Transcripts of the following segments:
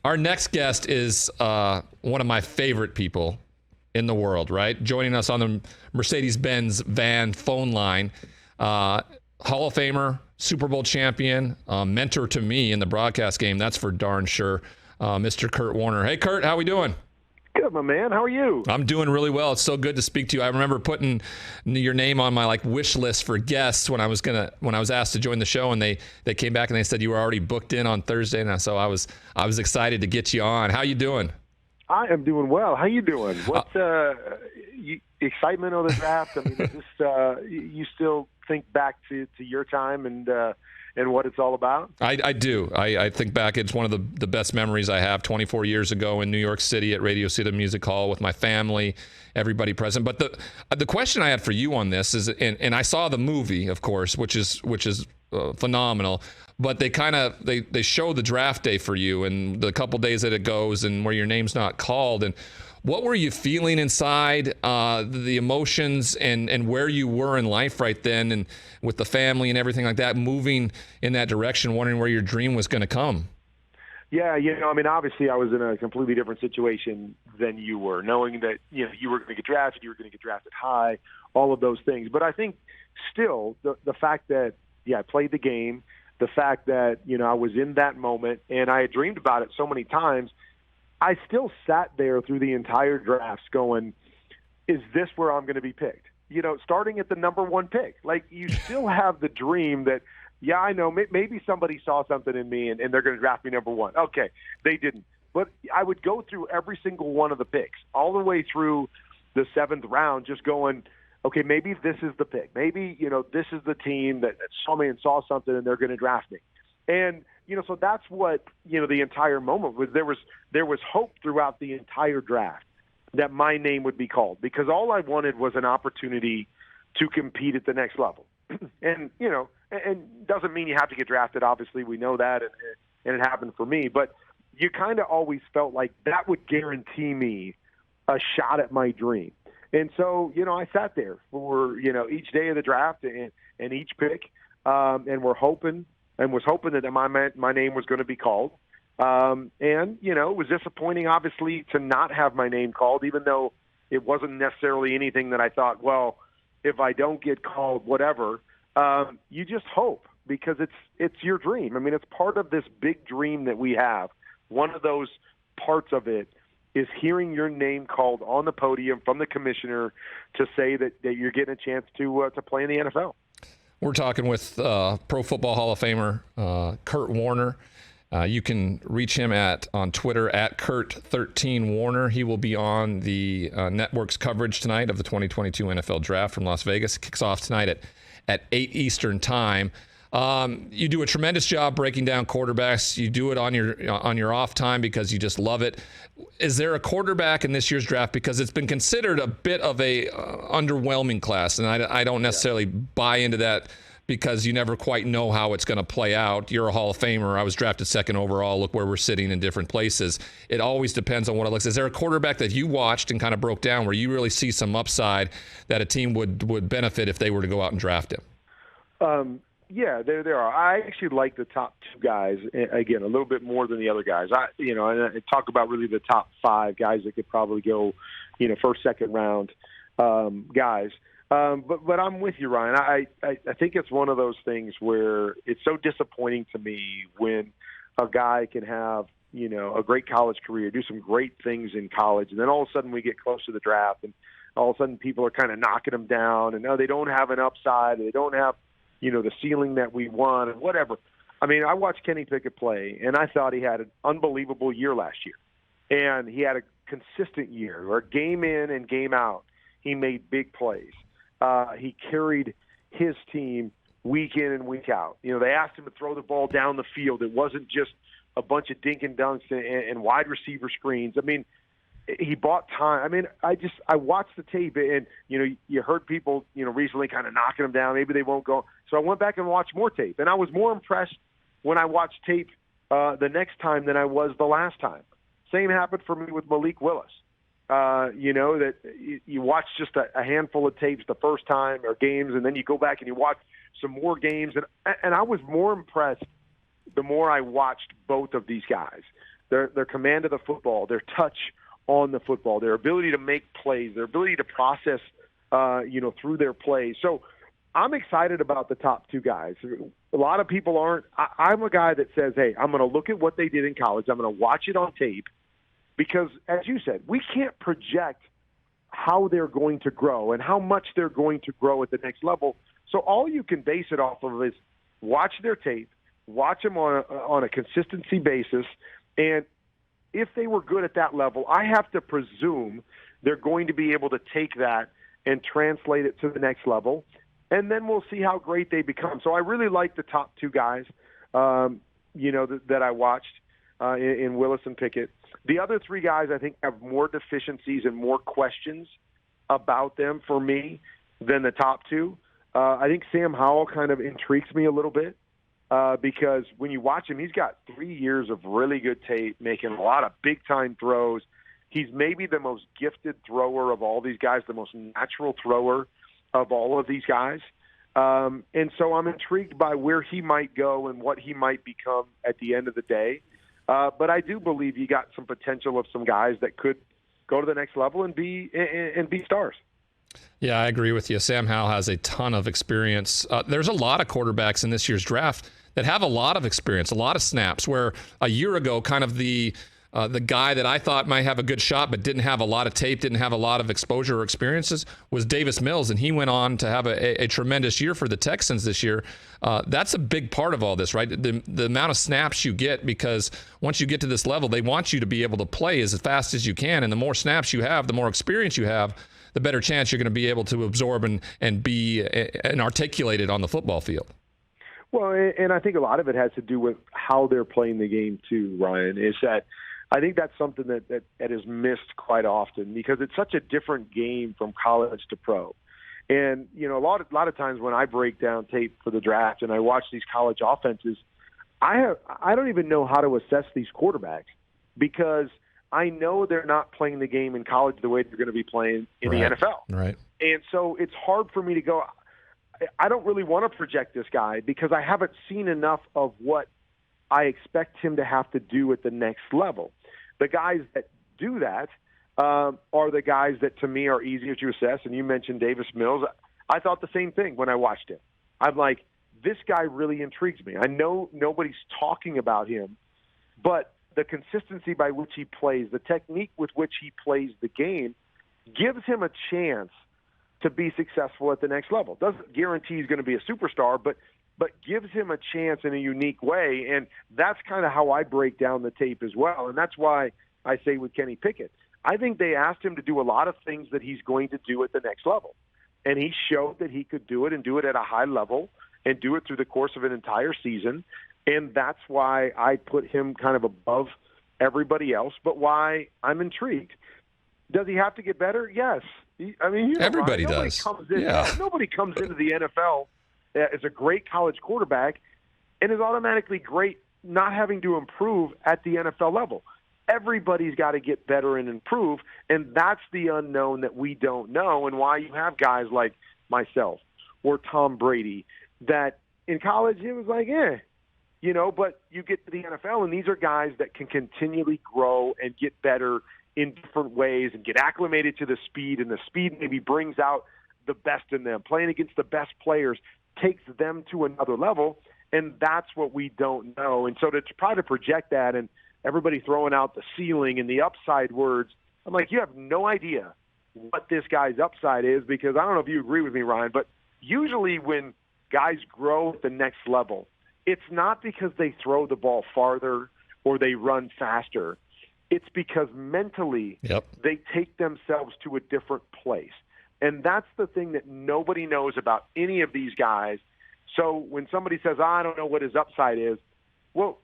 Our next guest is one of my favorite people in the world, right? Joining us on the Mercedes-Benz van phone line, Hall of Famer, Super Bowl champion, mentor to me in the broadcast game, that's for darn sure, Mr. Kurt Warner. Hey, Kurt, how we doing? Good, my man. How are you? I'm doing really well. It's so good to speak to you. I remember putting your name on my wish list for guests when I was asked to join the show, and they came back and they said you were already booked in on Thursday, and so I was excited to get you on. How you doing? I am doing well. How you doing? What's excitement of the draft? I mean, is this, you still think back to your time and what it's all about? I do. I think back. It's one of the best memories I have. 24 years ago in New York City at Radio City Music Hall with my family, everybody present. But the question I had for you on this is, and I saw the movie, of course, which is phenomenal. But they show the draft day for you and the couple days that it goes and where your name's not called. And what were you feeling inside, the emotions and where you were in life right then and with the family and everything like that, moving in that direction, wondering where your dream was going to come? Yeah, I mean, obviously I was in a completely different situation than you were, knowing that, you were going to get drafted, you were going to get drafted high, all of those things. But I think still the fact that, I played the game, the fact that, I was in that moment and I had dreamed about it so many times, I still sat there through the entire drafts going, is this where I'm going to be picked? Starting at the number one pick. Like, you still have the dream that, I know maybe somebody saw something in me and they're going to draft me number one. Okay, they didn't. But I would go through every single one of the picks, all the way through the seventh round, just going, okay, maybe this is the pick. Maybe, this is the team that saw me and saw something and they're going to draft me. And, so that's what, the entire moment was. There was hope throughout the entire draft that my name would be called, because all I wanted was an opportunity to compete at the next level. And, and doesn't mean you have to get drafted. Obviously, we know that, and it happened for me. But you kind of always felt like that would guarantee me a shot at my dream. And so, I sat there for, each day of the draft and each pick, and was hoping that my name was going to be called. And, it was disappointing, obviously, to not have my name called, even though it wasn't necessarily anything that I thought, well, if I don't get called, whatever. You just hope, because it's your dream. I mean, it's part of this big dream that we have. One of those parts of it is hearing your name called on the podium from the commissioner to say that you're getting a chance to play in the NFL. We're talking with Pro Football Hall of Famer Kurt Warner. You can reach him on Twitter at Kurt13Warner. He will be on the network's coverage tonight of the 2022 NFL Draft from Las Vegas. It kicks off tonight at 8 Eastern Time. You do a tremendous job breaking down quarterbacks. You do it on your off time because you just love it. Is there a quarterback in this year's draft, because it's been considered a bit of a underwhelming class, and I don't necessarily buy into that, because you never quite know how it's going to play out. You're a Hall of Famer. I was drafted second overall. Look where we're sitting in different places. It always depends on what it looks. Is there a quarterback that you watched and kind of broke down where you really see some upside that a team would benefit if they were to go out and draft him? Yeah, there are. I actually like the top two guys, again, a little bit more than the other guys. And I talk about really the top five guys that could probably go, first, second round guys. But I'm with you, Ryan. I think it's one of those things where it's so disappointing to me when a guy can have, a great college career, do some great things in college, and then all of a sudden we get close to the draft, and all of a sudden people are kind of knocking them down, and no, they don't have an upside, they don't have, the ceiling that we want, and whatever. I mean, I watched Kenny Pickett play, and I thought he had an unbelievable year last year, and he had a consistent year, or game in and game out. He made big plays. He carried his team week in and week out. They asked him to throw the ball down the field. It wasn't just a bunch of dink and dunks and wide receiver screens. I mean, he bought time. I mean, I watched the tape, and, you heard people, recently kind of knocking him down. Maybe they won't go. So I went back and watched more tape, and I was more impressed when I watched tape the next time than I was the last time. Same happened for me with Malik Willis. That you watch just a handful of tapes the first time or games, and then you go back and you watch some more games. And I was more impressed the more I watched both of these guys. their command of the football, their touch on the football, their ability to make plays, their ability to process, through their plays. So I'm excited about the top two guys. A lot of people aren't. I'm a guy that says, hey, I'm going to look at what they did in college. I'm going to watch it on tape because, as you said, we can't project how they're going to grow and how much they're going to grow at the next level. So all you can base it off of is watch their tape, watch them on a consistency basis, and if they were good at that level, I have to presume they're going to be able to take that and translate it to the next level, and then we'll see how great they become. So I really like the top two guys, that I watched in Willis and Pickett. The other three guys, I think, have more deficiencies and more questions about them for me than the top two. I think Sam Howell kind of intrigues me a little bit because when you watch him, he's got 3 years of really good tape, making a lot of big-time throws. He's maybe the most gifted thrower of all these guys, the most natural thrower of all of these guys. And so I'm intrigued by where he might go and what he might become at the end of the day. But I do believe you got some potential of some guys that could go to the next level and be stars. Yeah, I agree with you. Sam Howell has a ton of experience. There's a lot of quarterbacks in this year's draft that have a lot of experience, a lot of snaps, where a year ago kind of the guy that I thought might have a good shot but didn't have a lot of tape, didn't have a lot of exposure or experiences was Davis Mills, and he went on to have a tremendous year for the Texans this year. That's a big part of all this, right? The amount of snaps you get, because once you get to this level, they want you to be able to play as fast as you can, and the more snaps you have, the more experience you have, the better chance you're going to be able to absorb and be and articulate it on the football field. Well, and I think a lot of it has to do with how they're playing the game too, Ryan, is that I think that's something that is missed quite often because it's such a different game from college to pro. And, a lot of times when I break down tape for the draft and I watch these college offenses, I don't even know how to assess these quarterbacks because I know they're not playing the game in college the way they're going to be playing in the NFL. Right. And so it's hard for me to go, I don't really want to project this guy because I haven't seen enough of what I expect him to have to do at the next level. The guys that do that are the guys that, to me, are easier to assess. And you mentioned Davis Mills. I thought the same thing when I watched him. I'm like, this guy really intrigues me. I know nobody's talking about him, but the consistency by which he plays, the technique with which he plays the game, gives him a chance to be successful at the next level. Doesn't guarantee he's going to be a superstar, but gives him a chance in a unique way, and that's kind of how I break down the tape as well, and that's why I say with Kenny Pickett, I think they asked him to do a lot of things that he's going to do at the next level, and he showed that he could do it and do it at a high level and do it through the course of an entire season, and that's why I put him kind of above everybody else, but why I'm intrigued. Does he have to get better? Yes. I mean, everybody Ryan, does. Nobody comes into the NFL as a great college quarterback and is automatically great not having to improve at the NFL level. Everybody's got to get better and improve, and that's the unknown that we don't know, and why you have guys like myself or Tom Brady that in college it was like, but you get to the NFL, and these are guys that can continually grow and get better in different ways and get acclimated to the speed, and the speed maybe brings out the best in them. Playing against the best players takes them to another level, and that's what we don't know. And so to try to project that and everybody throwing out the ceiling and the upside words, I'm like, you have no idea what this guy's upside is, because I don't know if you agree with me, Ryan, but usually when guys grow at the next level, it's not because they throw the ball farther or they run faster. It's because mentally they take themselves to a different place. And that's the thing that nobody knows about any of these guys. So when somebody says, I don't know what his upside is, well,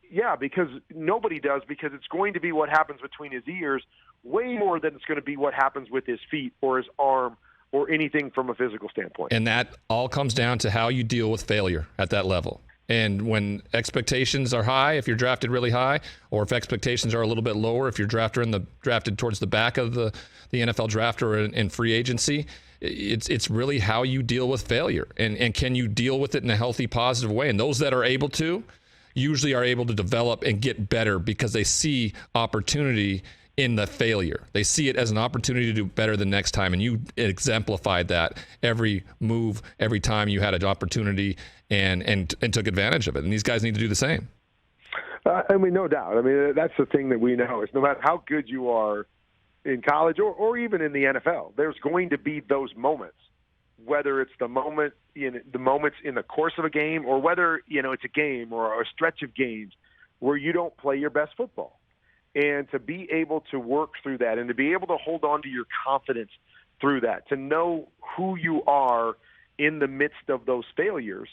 yeah, because nobody does, because it's going to be what happens between his ears way more than it's going to be what happens with his feet or his arm or anything from a physical standpoint. And that all comes down to how you deal with failure at that level. And when expectations are high, if you're drafted really high, or if expectations are a little bit lower, if you're drafted towards the back of the NFL draft or in free agency, it's really how you deal with failure. And can you deal with it in a healthy, positive way? And those that are able to, usually are able to develop and get better because they see opportunity in the failure. They see it as an opportunity to do better the next time. And you exemplified that every move, every time you had an opportunity and took advantage of it. And these guys need to do the same. I mean, no doubt. I mean, that's the thing that we know is no matter how good you are in college or even in the NFL, there's going to be those moments, whether it's the moments in the course of a game or whether, it's a game or a stretch of games where you don't play your best football. And to be able to work through that and to be able to hold on to your confidence through that, to know who you are in the midst of those failures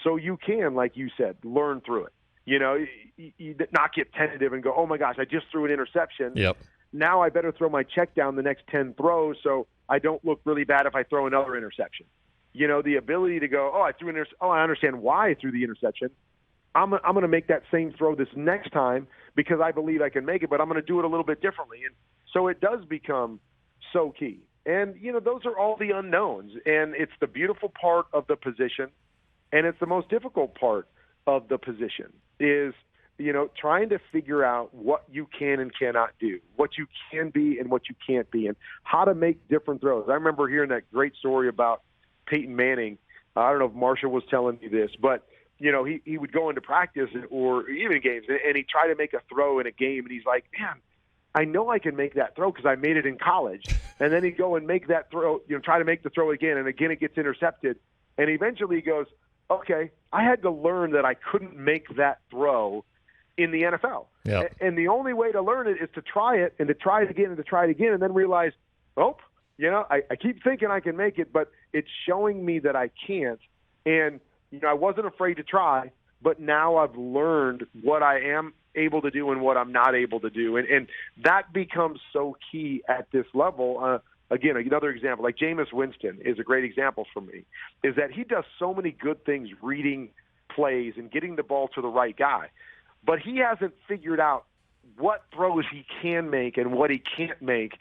so you can, like you said, learn through it. You not get tentative and go, oh, my gosh, I just threw an interception. Yep. Now I better throw my check down the next 10 throws so I don't look really bad if I throw another interception. The ability to go, I understand why I threw the interception. I'm going to make that same throw this next time because I believe I can make it, but I'm going to do it a little bit differently. And so it does become so key. And, those are all the unknowns. And it's the beautiful part of the position, and it's the most difficult part of the position is, trying to figure out what you can and cannot do, what you can be and what you can't be, and how to make different throws. I remember hearing that great story about Peyton Manning. I don't know if Marsha was telling you this, but he would go into practice or even games, and he'd try to make a throw in a game, and he's like, man, I know I can make that throw because I made it in college. And then he'd go and make that throw, try to make the throw again, and again it gets intercepted. And eventually he goes, okay, I had to learn that I couldn't make that throw in the NFL. Yep. And the only way to learn it is to try it and to try it again and to try it again and then realize, I keep thinking I can make it, but it's showing me that I can't. And I wasn't afraid to try, but now I've learned what I am able to do and what I'm not able to do. And that becomes so key at this level. Again, another example, like Jameis Winston is a great example for me, is that he does so many good things reading plays and getting the ball to the right guy. But he hasn't figured out what throws he can make and what he can't make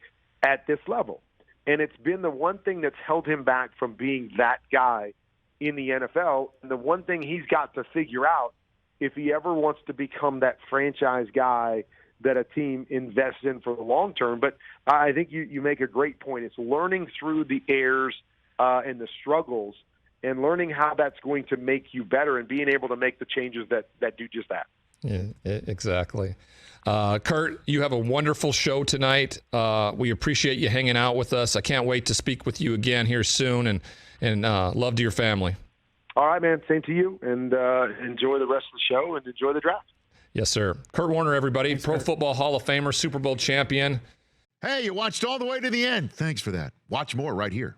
at this level. And it's been the one thing that's held him back from being that guy in the NFL, and the one thing he's got to figure out if he ever wants to become that franchise guy that a team invests in for the long term. But I think you make a great point. It's learning through the errors and the struggles and learning how that's going to make you better and being able to make the changes that do just that. Yeah, exactly. Kurt, you have a wonderful show tonight. We appreciate you hanging out with us. I can't wait to speak with you again here soon, and love to your family. All right, man. Same to you, and enjoy the rest of the show and enjoy the draft. Yes, sir. Kurt Warner, everybody. Thanks, Pro Football Hall of Famer, Super Bowl champion. Hey, you watched all the way to the end. Thanks for that. Watch more right here.